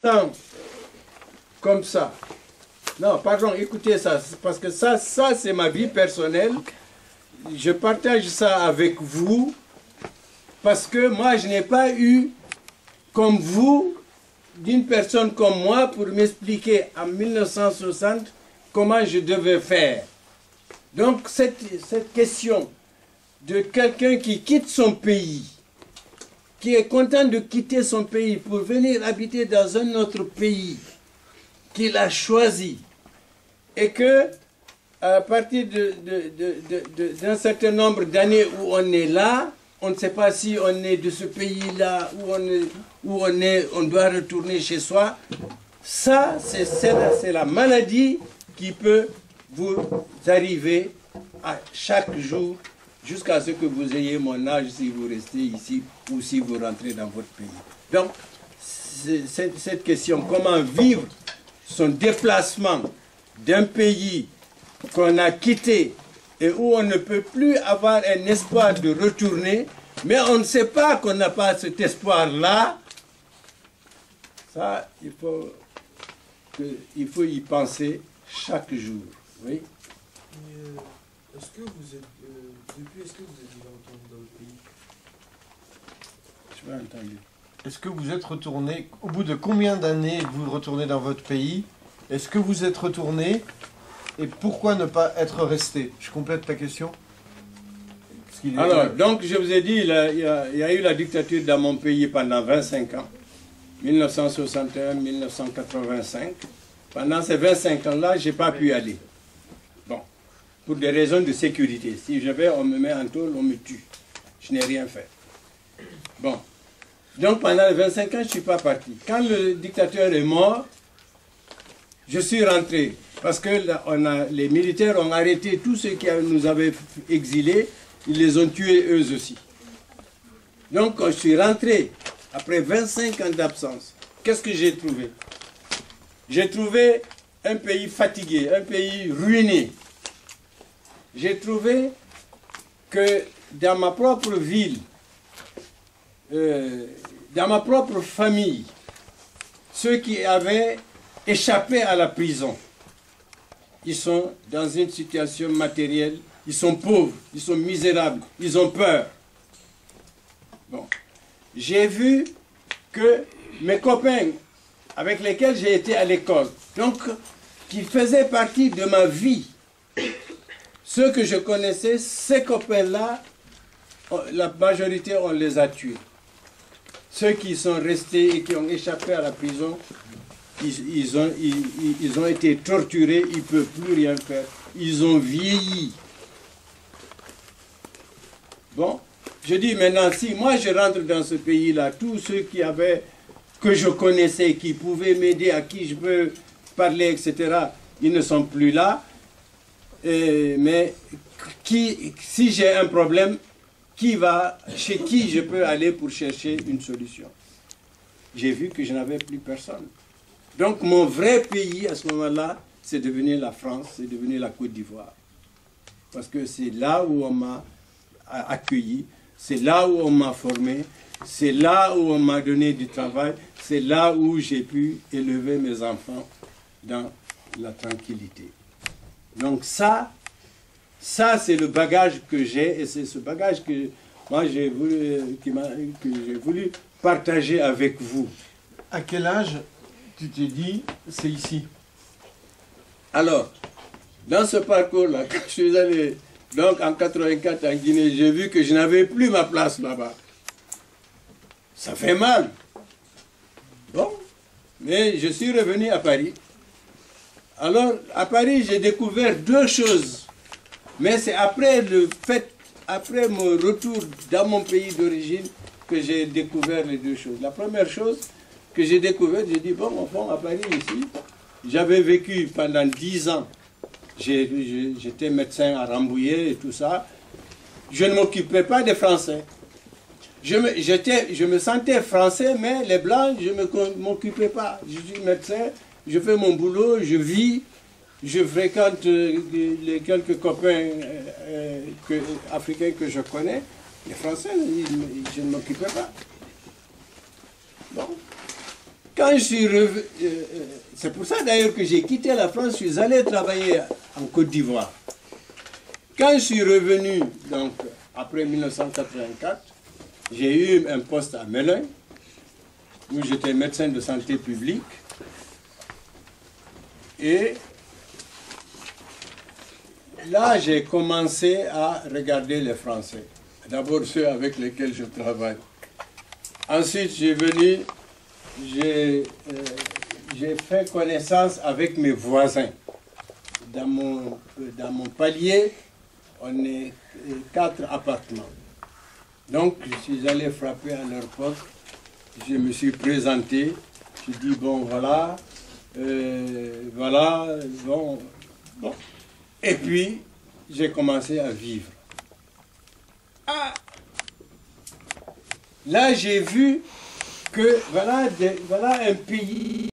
Non, comme ça. Non, pardon, écoutez ça, parce que ça c'est ma vie personnelle. Je partage ça avec vous, parce que moi, je n'ai pas eu, comme vous, d'une personne comme moi, pour m'expliquer en 1960 comment je devais faire. Donc, cette question de quelqu'un qui quitte son pays, qui est content de quitter son pays pour venir habiter dans un autre pays qu'il a choisi, et que à partir d'un certain nombre d'années où on est là, on ne sait pas si on est de ce pays-là, où on doit retourner chez soi. Ça, c'est la maladie qui peut vous arriver à chaque jour, jusqu'à ce que vous ayez mon âge si vous restez ici ou si vous rentrez dans votre pays. Donc, cette question, comment vivre son déplacement d'un pays qu'on a quitté et où on ne peut plus avoir un espoir de retourner, mais on ne sait pas qu'on n'a pas cet espoir-là, ça, il faut y penser chaque jour. Oui. Est-ce que vous êtes déjà retourné dans votre pays? Je n'ai pas entendu. Est-ce que vous êtes retourné, au bout de combien d'années vous retournez dans votre pays? Est-ce que vous êtes retourné et pourquoi ne pas être resté? Je complète ta question. Alors, donc je vous ai dit, il y a eu la dictature dans mon pays pendant 25 ans, 1961-1985. Pendant ces 25 ans-là, je n'ai pas pu y aller. Bon, pour des raisons de sécurité. Si je vais, on me met en tôle, on me tue. Je n'ai rien fait. Bon. Donc pendant les 25 ans, je ne suis pas parti. Quand le dictateur est mort, je suis rentré. Parce que les militaires ont arrêté tous ceux qui nous avaient exilés. Ils les ont tués eux aussi. Donc quand je suis rentré, après 25 ans d'absence, qu'est-ce que j'ai trouvé? J'ai trouvé un pays fatigué, un pays ruiné. J'ai trouvé que dans ma propre ville, dans ma propre famille, ceux qui avaient échappé à la prison, ils sont dans une situation matérielle, ils sont pauvres, ils sont misérables, ils ont peur. Bon. J'ai vu que mes copains avec lesquels j'ai été à l'école, donc qui faisaient partie de ma vie, ceux que je connaissais, ces copains-là, la majorité, on les a tués. Ceux qui sont restés et qui ont échappé à la prison, ils ont été torturés, ils ne peuvent plus rien faire. Ils ont vieilli. Bon, je dis maintenant, si moi je rentre dans ce pays-là, tous ceux que je connaissais, qui pouvaient m'aider, à qui je peux parler, etc., ils ne sont plus là. Mais si j'ai un problème, chez qui je peux aller pour chercher une solution? J'ai vu que je n'avais plus personne. Donc mon vrai pays à ce moment-là, c'est devenu la France, c'est devenu la Côte d'Ivoire. Parce que c'est là où on m'a accueilli, c'est là où on m'a formé, c'est là où on m'a donné du travail, c'est là où j'ai pu élever mes enfants dans la tranquillité. Donc ça c'est le bagage que j'ai, et c'est ce bagage que moi j'ai voulu partager avec vous. À quel âge tu t'es dit, c'est ici? Alors, dans ce parcours-là, quand je suis allé, donc en 84 en Guinée, j'ai vu que je n'avais plus ma place là-bas. Ça fait mal. Bon, mais je suis revenu à Paris. Alors, à Paris, j'ai découvert deux choses. Mais c'est après mon retour dans mon pays d'origine, que j'ai découvert les deux choses. La première chose que j'ai découverte, j'ai dit, bon, au fond, à Paris, ici, j'avais vécu pendant 10 ans. J'étais médecin à Rambouillet et tout ça. Je ne m'occupais pas des Français. Je me sentais français, mais les Blancs, je ne m'occupais pas. Je suis médecin, je fais mon boulot, je vis, je fréquente les quelques copains africains que je connais. Les Français, je ne m'occupais pas. Bon. Quand je suis revenu, c'est pour ça d'ailleurs que j'ai quitté la France, je suis allé travailler en Côte d'Ivoire. Quand je suis revenu, donc après 1984, j'ai eu un poste à Melun, où j'étais médecin de santé publique. Et là, j'ai commencé à regarder les Français. D'abord ceux avec lesquels je travaille. Ensuite, j'ai fait connaissance avec mes voisins. Dans mon palier, on est 4 appartements. Donc, je suis allé frapper à leur porte. Je me suis présenté. Je dis, bon, voilà. Bon. Et puis, j'ai commencé à vivre. Ah! Là, j'ai vu que voilà un pays